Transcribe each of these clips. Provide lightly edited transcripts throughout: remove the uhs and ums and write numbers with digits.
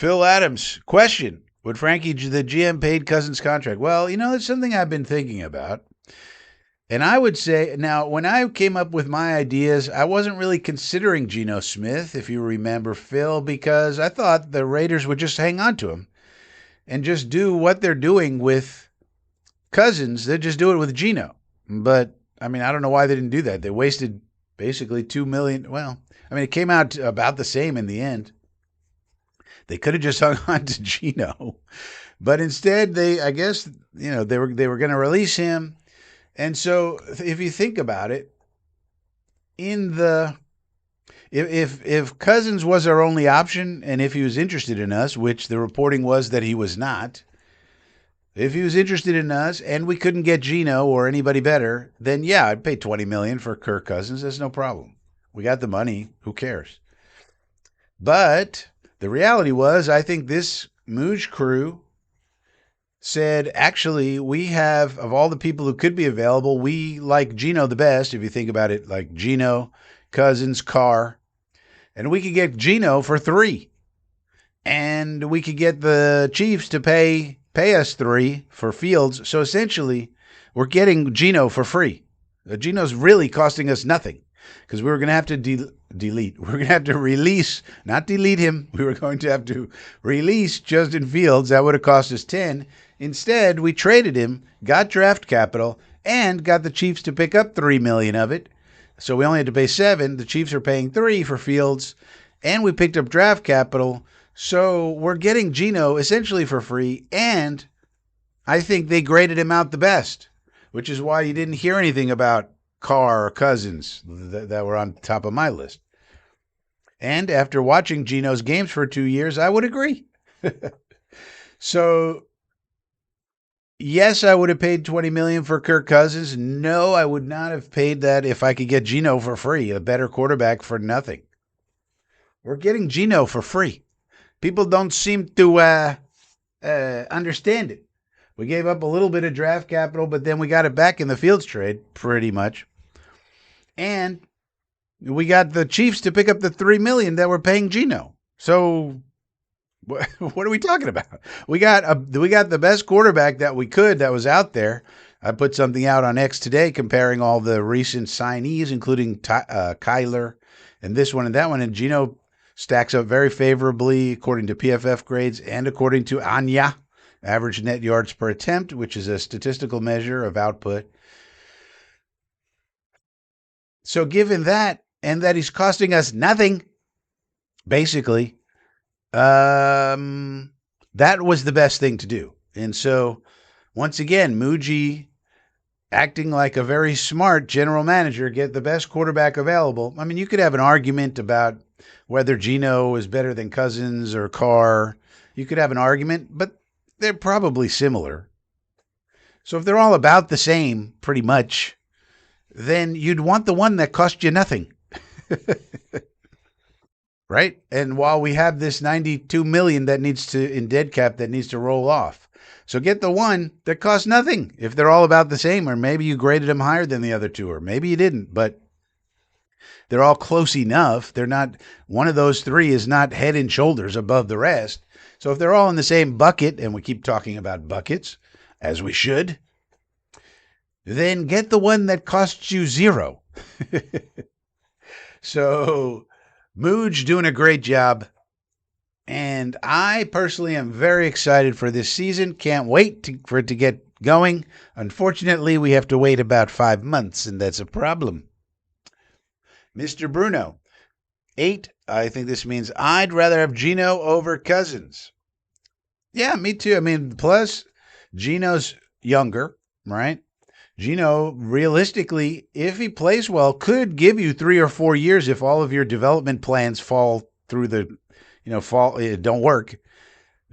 Phil Adams, question. Would Frankie, the GM, paid Cousins' contract? Well, it's something I've been thinking about. And I would say, now, when I came up with my ideas, I wasn't really considering Geno Smith, if you remember, Phil, because I thought the Raiders would just hang on to him and just do what they're doing with Cousins. They'd just do it with Geno. But, I don't know why they didn't do that. They wasted basically $2 million. Well, it came out about the same in the end. They could have just hung on to Geno, but instead I guess, they were going to release him. And so if you think about it, in the if Cousins was our only option, and if he was interested in us, which the reporting was that he was not, if he was interested in us and we couldn't get Geno or anybody better, then yeah, I'd pay $20 million for Kirk Cousins. That's no problem. We got the money. Who cares? But the reality was, I think this Mooj crew said, actually, we have, of all the people who could be available, we like Geno the best, if you think about it, like Geno, Cousins, Carr. And we could get Geno for $3. And we could get the Chiefs to pay us $3 for Fields. So essentially, we're getting Geno for free. Geno's really costing us nothing, because we were going to have to delete. We're going to have to release, not delete him. We were going to have to release Justin Fields. That would have cost us 10. Instead, we traded him, got draft capital, and got the Chiefs to pick up $3 million of it. So we only had to pay 7. The Chiefs are paying 3 for Fields, and we picked up draft capital. So we're getting Geno essentially for free, and I think they graded him out the best, which is why you didn't hear anything about Carr or Cousins that were on top of my list. And after watching Geno's games for 2 years, I would agree. So, yes, I would have paid $20 million for Kirk Cousins. No, I would not have paid that if I could get Geno for free, a better quarterback for nothing. We're getting Geno for free. People don't seem to understand it. We gave up a little bit of draft capital, but then we got it back in the Fields trade, pretty much. And we got the Chiefs to pick up the $3 million that we're paying Geno. So what are we talking about? We got the best quarterback that we could, that was out there. I put something out on X today comparing all the recent signees, including Kyler and this one and that one. And Geno stacks up very favorably according to PFF grades and according to Anya, average net yards per attempt, which is a statistical measure of output. So given that, and that he's costing us nothing, basically, that was the best thing to do. And so, once again, Muji, acting like a very smart general manager, get the best quarterback available. You could have an argument about whether Geno is better than Cousins or Carr. You could have an argument, but they're probably similar. So if they're all about the same, pretty much, then you'd want the one that cost you nothing. Right? And while we have this $92 million in dead cap that needs to roll off. So get the one that costs nothing if they're all about the same, or maybe you graded them higher than the other two, or maybe you didn't, but they're all close enough. They're not, one of those three is not head and shoulders above the rest. So if they're all in the same bucket, and we keep talking about buckets, as we should, then get the one that costs you $0. So Mooj doing a great job. And I personally am very excited for this season. Can't wait for it to get going. Unfortunately, we have to wait about 5 months, and that's a problem. Mr. Bruno, 8. I think this means I'd rather have Geno over Cousins. Yeah, me too. Plus, Geno's younger, right? Geno, realistically, if he plays well, could give you 3 or 4 years if all of your development plans fall through don't work.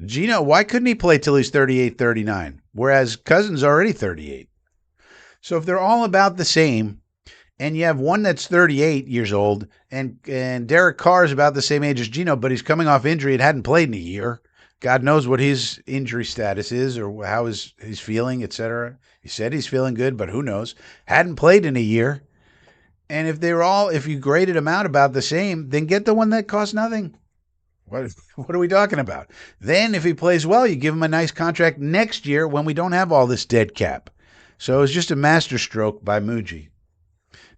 Geno, why couldn't he play till he's 38, 39? Whereas Cousins already 38. So if they're all about the same, and you have one that's 38 years old, and Derek Carr is about the same age as Geno, but he's coming off injury and hadn't played in a year. God knows what his injury status is or how he's feeling, etc. He said he's feeling good, but who knows? Hadn't played in a year. And if you graded them out about the same, then get the one that costs nothing. What are we talking about? Then, if he plays well, you give him a nice contract next year when we don't have all this dead cap. So it was just a masterstroke by Muji.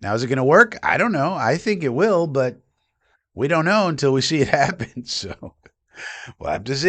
Now, is it going to work? I don't know. I think it will, but we don't know until we see it happen. So we'll have to see.